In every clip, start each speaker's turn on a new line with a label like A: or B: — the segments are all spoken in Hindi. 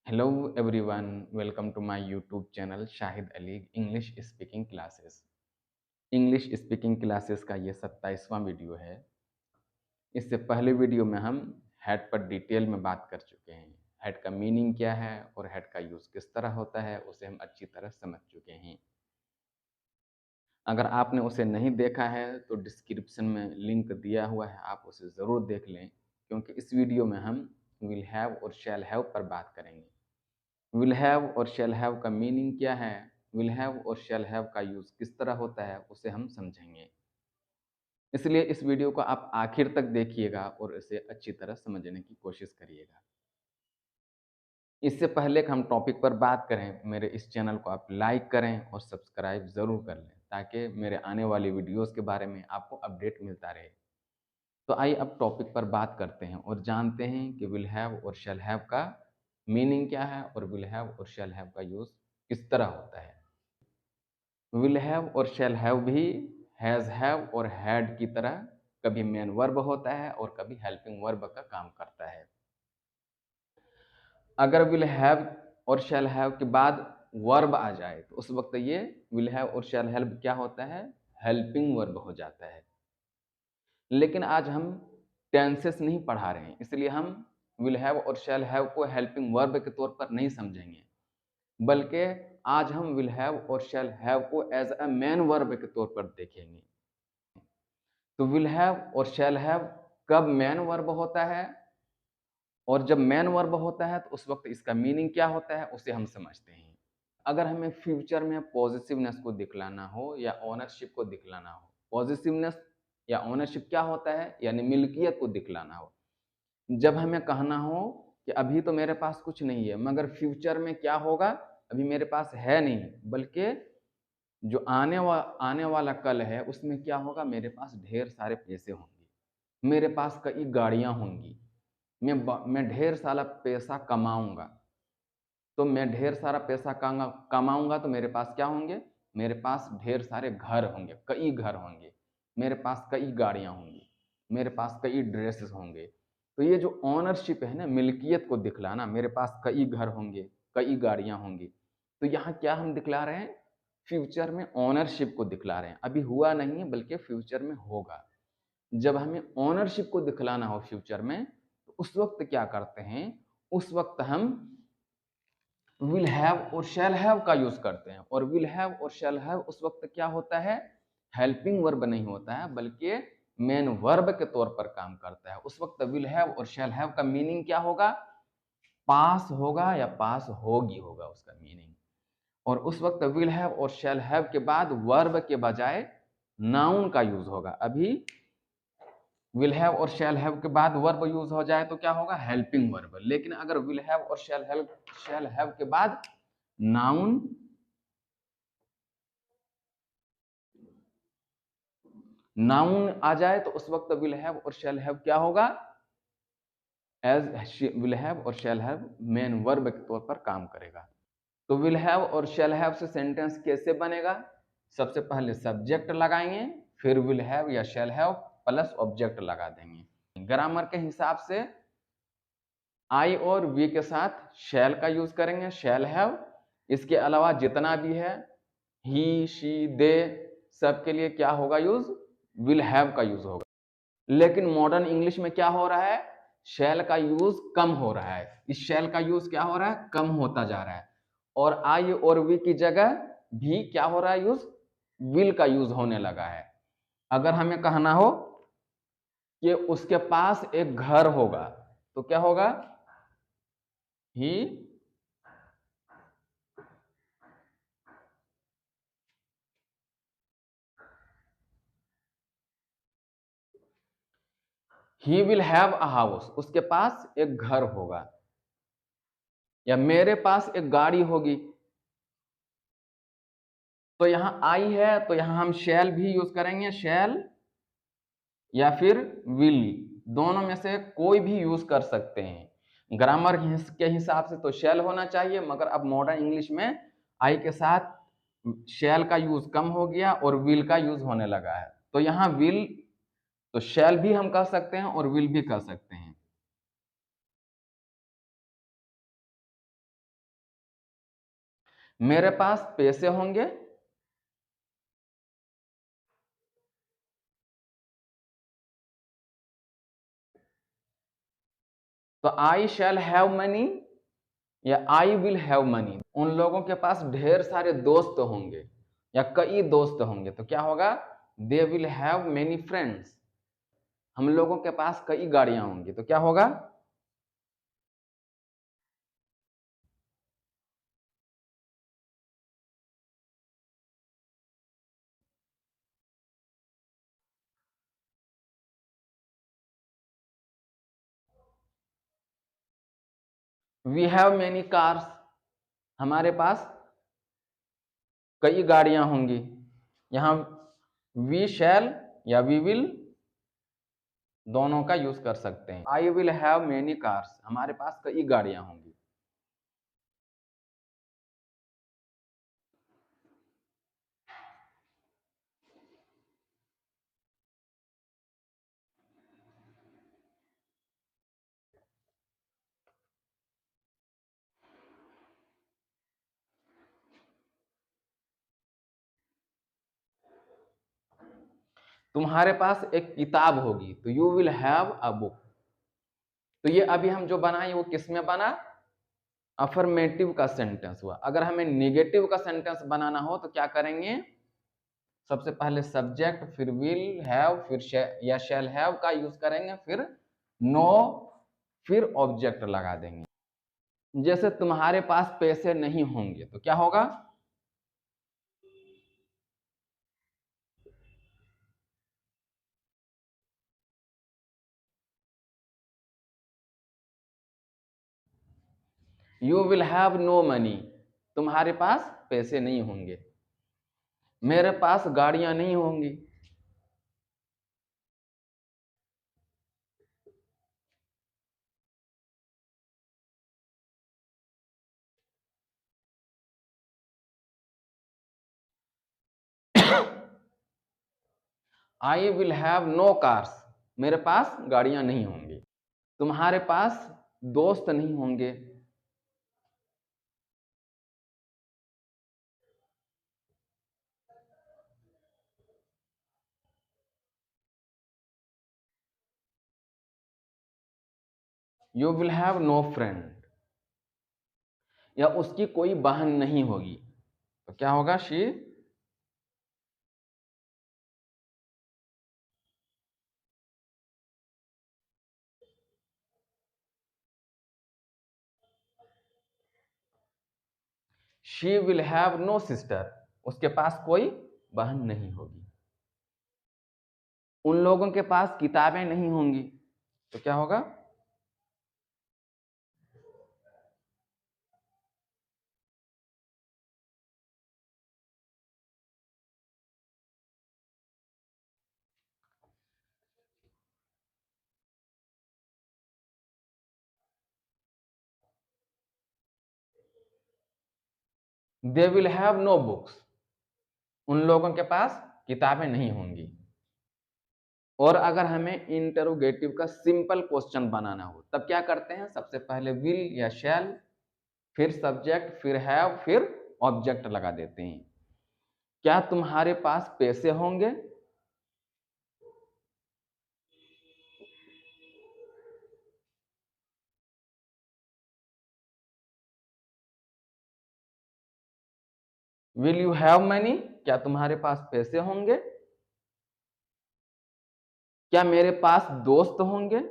A: Hello everyone, welcome to my YouTube channel Shahid Ali English speaking classes. English speaking classes का ये 27वां वीडियो है। इससे पहले वीडियो में हम हेड पर डिटेल में बात कर चुके हैं। हेड का मीनिंग क्या है और हेड का यूज़ किस तरह होता है उसे हम अच्छी तरह समझ चुके हैं। अगर आपने उसे नहीं देखा है तो डिस्क्रिप्शन में लिंक दिया हुआ है, आप उसे ज़रूर देख लें, क्योंकि इस वीडियो में हम विल हैव और शैल हैव पर बात करेंगे। विल हैव और शैल हैव का मीनिंग क्या है, विल हैव और शैल हैव का यूज़ किस तरह होता है उसे हम समझेंगे। इसलिए इस वीडियो को आप आखिर तक देखिएगा और इसे अच्छी तरह समझने की कोशिश करिएगा। इससे पहले कि हम टॉपिक पर बात करें, मेरे इस चैनल को आप लाइक करें और सब्सक्राइब ज़रूर कर लें, ताकि मेरे आने वाली वीडियोज़ के बारे में आपको अपडेट मिलता रहे। तो आइए अब टॉपिक पर बात करते हैं और जानते हैं कि विल हैव और शैल हैव का मीनिंग क्या है और विल हैव और शैल हैव का यूज़ किस तरह होता है। विल हैव और शैल हैव भी हैज़ हैव और हैड की तरह कभी मेन वर्ब होता है और कभी हेल्पिंग वर्ब का काम करता है। अगर विल हैव और शैल हैव के बाद वर्ब आ जाए तो उस वक्त ये विल हैव और शैल हैव क्या होता है, हेल्पिंग वर्ब हो जाता है। लेकिन आज हम टेंसेस नहीं पढ़ा रहे हैं, इसलिए हम विल हैव और शैल हैव को हेल्पिंग वर्ब के तौर पर नहीं समझेंगे, बल्कि आज हम विल हैव और शैल हैव को एज अ मेन वर्ब के तौर पर देखेंगे। तो विल हैव और शैल हैव कब मेन वर्ब होता है और जब मेन वर्ब होता है तो उस वक्त इसका मीनिंग क्या होता है उसे हम समझते हैं। अगर हमें फ्यूचर में पॉजिटिवनेस को दिखलाना हो या ओनरशिप को दिखलाना हो, पॉजिटिवनेस या ओनरशिप क्या होता है, यानी मिल्कियत को दिखलाना हो। जब हमें कहना हो कि अभी तो मेरे पास कुछ नहीं है, मगर फ्यूचर में क्या होगा, अभी मेरे पास है नहीं, बल्कि जो आने वाला कल है उसमें क्या होगा, मेरे पास ढेर सारे पैसे होंगे, मेरे पास कई गाड़ियां होंगी, मैं ढेर सारा पैसा कमाऊंगा। तो मैं ढेर सारा पैसा कमाऊंगा तो मेरे पास क्या होंगे, मेरे पास ढेर सारे घर होंगे, कई घर होंगे, मेरे पास कई गाड़ियां होंगी, मेरे पास कई ड्रेसेस होंगे। तो ये जो ओनरशिप है ना, मिल्कियत को दिखलाना, मेरे पास कई घर होंगे, कई गाड़ियां होंगी, तो यहाँ क्या हम दिखला रहे हैं, फ्यूचर में ओनरशिप को दिखला रहे हैं। अभी हुआ नहीं है बल्कि फ्यूचर में होगा। जब हमें ओनरशिप को दिखलाना हो फ्यूचर में तो उस वक्त क्या करते हैं, उस वक्त हम विल हैव और शैल हैव का यूज करते हैं। और विल हैव और शैल हैव उस वक्त क्या होता है, हेल्पिंग वर्ब नहीं होता है, बल्कि मेन वर्ब के तौर पर काम करता है। उस वक्त विल हैव और शैल हैव का मीनिंग क्या होगा, पास होगा या पास होगी होगा उसका मीनिंग। और उस वक्त विल हैव और शैल हैव के बाद वर्ब के बजाय नाउन का यूज होगा। अभी विल हैव और शैल हैव के बाद वर्ब यूज हो जाए तो क्या होगा, हेल्पिंग वर्ब। लेकिन अगर विल हैव और शैल हैव के बाद नाउन नाउन आ जाए तो उस वक्त विल हैव और शैल हैव क्या होगा, एज विल हैव और शैल हैव मेन वर्ब के तौर पर काम करेगा। तो विल हैव और शैल हैव से सेंटेंस कैसे बनेगा, सबसे पहले सब्जेक्ट लगाएंगे, फिर विल हैव या शैल हैव प्लस ऑब्जेक्ट लगा देंगे। ग्रामर के हिसाब से आई और वी के साथ शैल का यूज करेंगे, शैल हैव। इसके अलावा जितना भी है, ही शी दे, सबके लिए क्या होगा यूज, विल हैव का यूज होगा। लेकिन मॉडर्न इंग्लिश में क्या हो रहा है, शैल का यूज कम हो रहा है। इस शैल का यूज क्या हो रहा है, कम होता जा रहा है। और आई और वी की जगह भी क्या हो रहा है, यूज विल का यूज होने लगा है। अगर हमें कहना हो कि उसके पास एक घर होगा तो क्या होगा, he he will have a house, उसके पास एक घर होगा। या मेरे पास एक गाड़ी होगी। तो यहां आई है तो यहां हम शैल भी यूज करेंगे, शैल या फिर विल, दोनों में से कोई भी यूज कर सकते हैं। ग्रामर के हिसाब से तो शैल होना चाहिए, मगर अब मॉडर्न इंग्लिश में आई के साथ शैल का यूज कम हो गया और विल का यूज होने लगा है। तो यहाँ विल, तो शैल भी हम कह सकते हैं और विल भी कह सकते हैं। मेरे पास पैसे होंगे। तो आई शैल हैव मनी या आई विल हैव मनी। उन लोगों के पास ढेर सारे दोस्त होंगे या कई दोस्त होंगे, तो क्या होगा? They will have many friends. हम लोगों के पास कई गाड़ियां होंगी, तो क्या होगा? We have many cars. हमारे पास कई गाड़ियां होंगी। यहां वी शैल या वी विल दोनों का यूज कर सकते हैं। आई विल हैव मेनी कार्स, हमारे पास कई गाड़ियां होंगी। तुम्हारे पास एक किताब होगी, तो you will have a book. तो ये अभी हम जो बनाए वो किस में बना? अफर्मेटिव का सेंटेंस हुआ। अगर हमें नेगेटिव का सेंटेंस बनाना हो तो क्या करेंगे? सबसे पहले सब्जेक्ट, फिर विल हैव, फिर या शैल हैव का यूज करेंगे, फिर नो, फिर ऑब्जेक्ट लगा देंगे। जैसे तुम्हारे पास पैसे नहीं होंगे, तो क्या होगा? You will have no money. तुम्हारे पास पैसे नहीं होंगे। मेरे पास गाड़ियां नहीं होंगी। I will have no cars. मेरे पास गाड़ियां नहीं होंगी। तुम्हारे पास दोस्त नहीं होंगे। You will have no friend. या उसकी कोई बहन नहीं होगी, तो क्या होगा? She will have no sister. उसके पास कोई बहन नहीं होगी। उन लोगों के पास किताबें नहीं होंगी, तो क्या होगा? They will have no books. उन लोगों के पास किताबें नहीं होंगी। और अगर हमें इंटरोगेटिव का सिंपल क्वेश्चन बनाना हो, तब क्या करते हैं? सबसे पहले विल या शैल, फिर सब्जेक्ट, फिर हैव, फिर ऑब्जेक्ट लगा देते हैं। क्या तुम्हारे पास पैसे होंगे? Will you have money? क्या तुम्हारे पास पैसे होंगे? क्या मेरे पास दोस्त होंगे?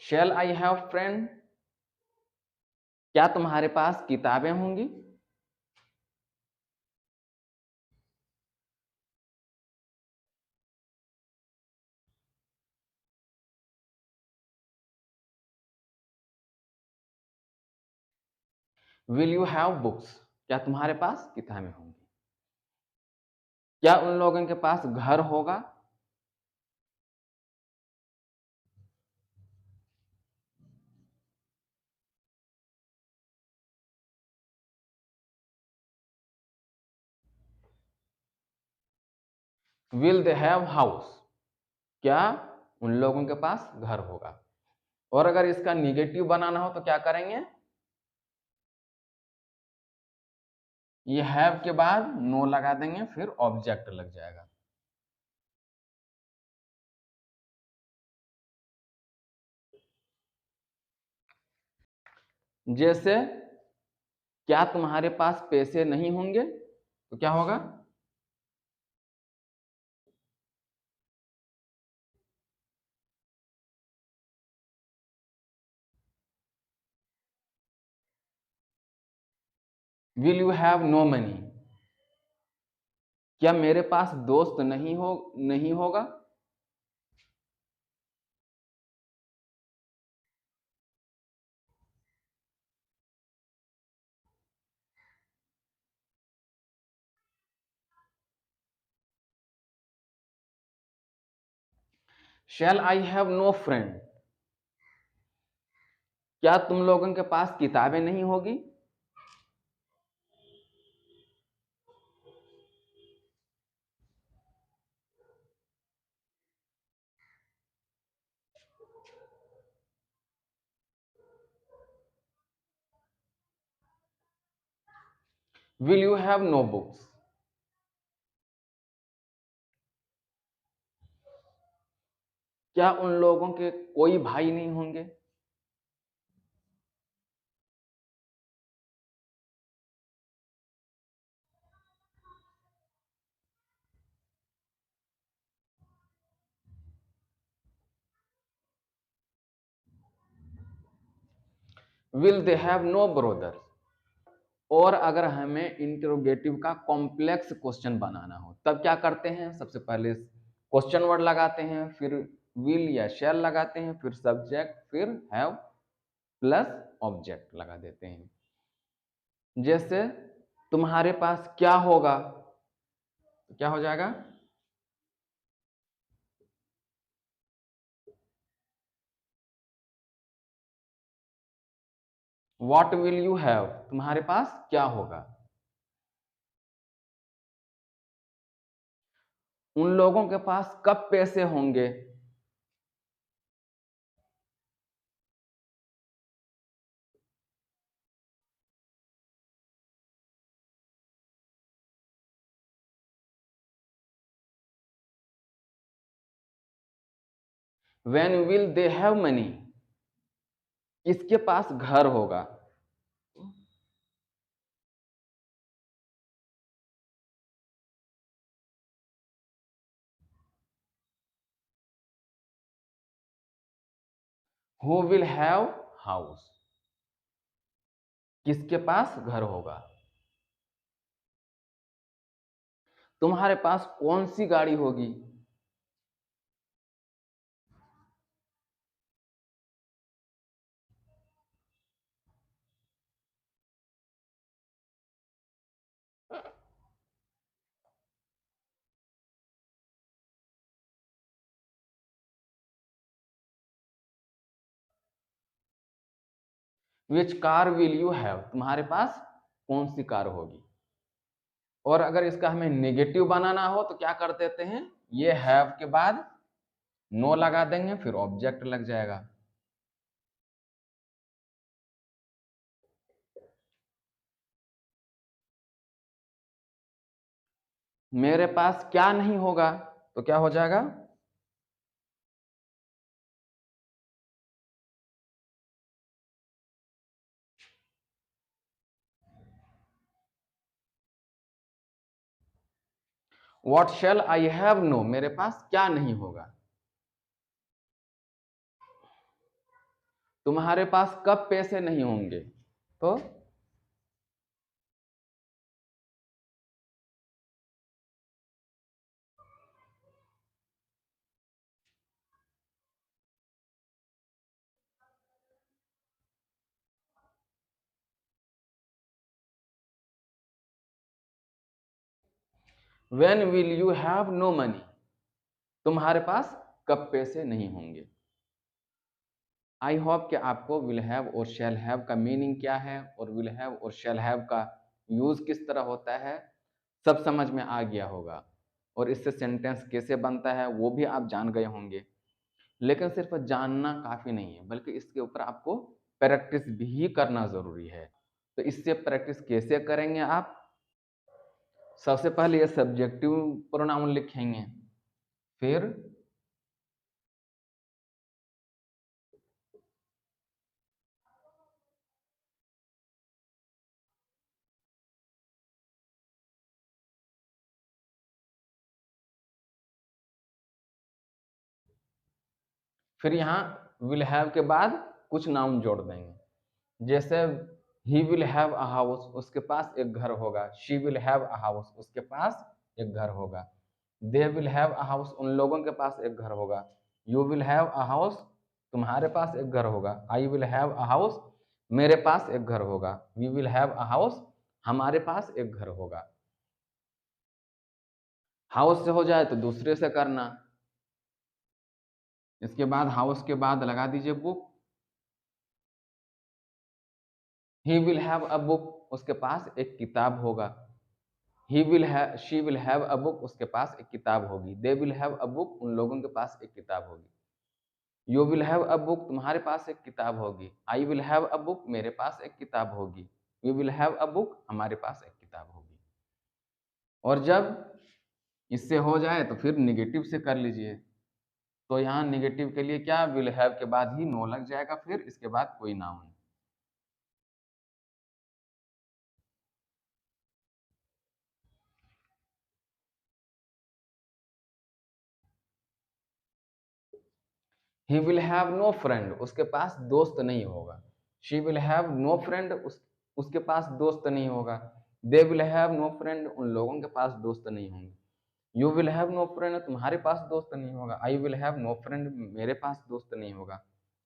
A: शैल आई हैव फ्रेंड? क्या तुम्हारे पास किताबें होंगी? Will you have books? क्या तुम्हारे पास किताबें होंगी? क्या उन लोगों के पास घर होगा? विल दे हैव हाउस, क्या उन लोगों के पास घर होगा। और अगर इसका निगेटिव बनाना हो तो क्या करेंगे, ये हैव के बाद नो लगा देंगे, फिर ऑब्जेक्ट लग जाएगा। जैसे क्या तुम्हारे पास पैसे नहीं होंगे, तो क्या होगा, will you have no money, क्या मेरे पास दोस्त नहीं होगा। Shall I have no friend, क्या तुम लोगों के पास किताबें नहीं होगी। Will you have no books, क्या उन लोगों के कोई भाई नहीं होंगे। Will they have no brother. और अगर हमें इंटरोगेटिव का कॉम्प्लेक्स क्वेश्चन बनाना हो तब क्या करते हैं, सबसे पहले क्वेश्चन वर्ड लगाते हैं, फिर विल या शैल लगाते हैं, फिर सब्जेक्ट, फिर हैव प्लस ऑब्जेक्ट लगा देते हैं। जैसे तुम्हारे पास क्या होगा, तो क्या हो जाएगा, व्हाट विल यू हैव, तुम्हारे पास क्या होगा। उन लोगों के पास कब पैसे होंगे। When will they have money, किसके पास घर होगा। हु विल हैव हाउस, किसके पास घर होगा। तुम्हारे पास कौन सी गाड़ी होगी। Which car will you have, तुम्हारे पास कौन सी कार होगी। और अगर इसका हमें नेगेटिव बनाना हो तो क्या कर देते हैं, ये हैव के बाद नो लगा देंगे, फिर ऑब्जेक्ट लग जाएगा। मेरे पास क्या नहीं होगा, तो क्या हो जाएगा, what shall I have no, मेरे पास क्या नहीं होगा। तुम्हारे पास कब पैसे नहीं होंगे, तो when will you have no money, तुम्हारे पास कब पैसे नहीं होंगे। आई होप कि आपको विल हैव और शैल हैव का मीनिंग क्या है और विल हैव और शैल हैव का यूज किस तरह होता है सब समझ में आ गया होगा। और इससे सेंटेंस कैसे बनता है वो भी आप जान गए होंगे। लेकिन सिर्फ जानना काफ़ी नहीं है, बल्कि इसके ऊपर आपको प्रैक्टिस भी करना ज़रूरी है। तो इससे प्रैक्टिस कैसे करेंगे आप? सबसे पहले ये सब्जेक्टिव प्रोनाउन लिखेंगे, फिर यहाँ विल हैव के बाद कुछ नाउन जोड़ देंगे। जैसे he will have a house, उसके पास एक घर होगा। She will have a house, उसके पास एक घर होगा। They will have a house, उन लोगों के पास एक घर होगा। You will have a house, तुम्हारे पास एक घर होगा। I will have a house, मेरे पास एक घर होगा। We will have a house, हमारे पास एक घर होगा। हाउस से हो जाए तो दूसरे से करना। इसके बाद हाउस के बाद लगा दीजिए book. He will have a book, उसके पास एक किताब होगा। She will have a book, उसके पास एक किताब होगी। They will have a book, उन लोगों के पास एक किताब होगी। You will have a book, तुम्हारे पास एक किताब होगी। I will have a book, मेरे पास एक किताब होगी। We will have a book, हमारे पास एक किताब होगी। और जब इससे हो जाए तो फिर नेगेटिव से कर लीजिए। तो यहाँ नेगेटिव के लिए क्या, विल हैव के बाद ही नो लग जाएगा, फिर इसके बाद कोई noun. He will have no friend, उसके पास दोस्त नहीं होगा। She will have no friend, उसके पास दोस्त नहीं होगा। They will have no friend, उन लोगों के पास दोस्त नहीं होंगे। You will have no friend, तुम्हारे पास दोस्त नहीं होगा। I will have no friend, मेरे पास दोस्त नहीं होगा।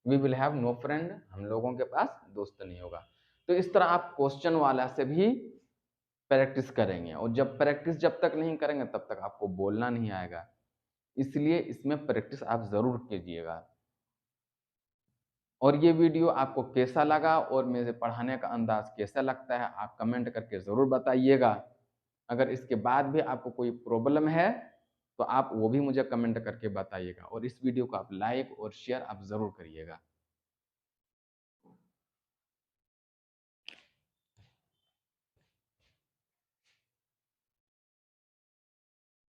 A: We will have no friend, हम लोगों के पास दोस्त नहीं होगा। तो इस तरह आप क्वेश्चन वाला से भी प्रैक्टिस करेंगे, और जब तक नहीं करेंगे तब तक आपको बोलना नहीं आएगा। इसलिए इसमें प्रैक्टिस आप ज़रूर कीजिएगा। और ये वीडियो आपको कैसा लगा और मेरे पढ़ाने का अंदाज़ कैसा लगता है, आप कमेंट करके ज़रूर बताइएगा। अगर इसके बाद भी आपको कोई प्रॉब्लम है, तो आप वो भी मुझे कमेंट करके बताइएगा, और इस वीडियो को आप लाइक और शेयर आप ज़रूर करिएगा।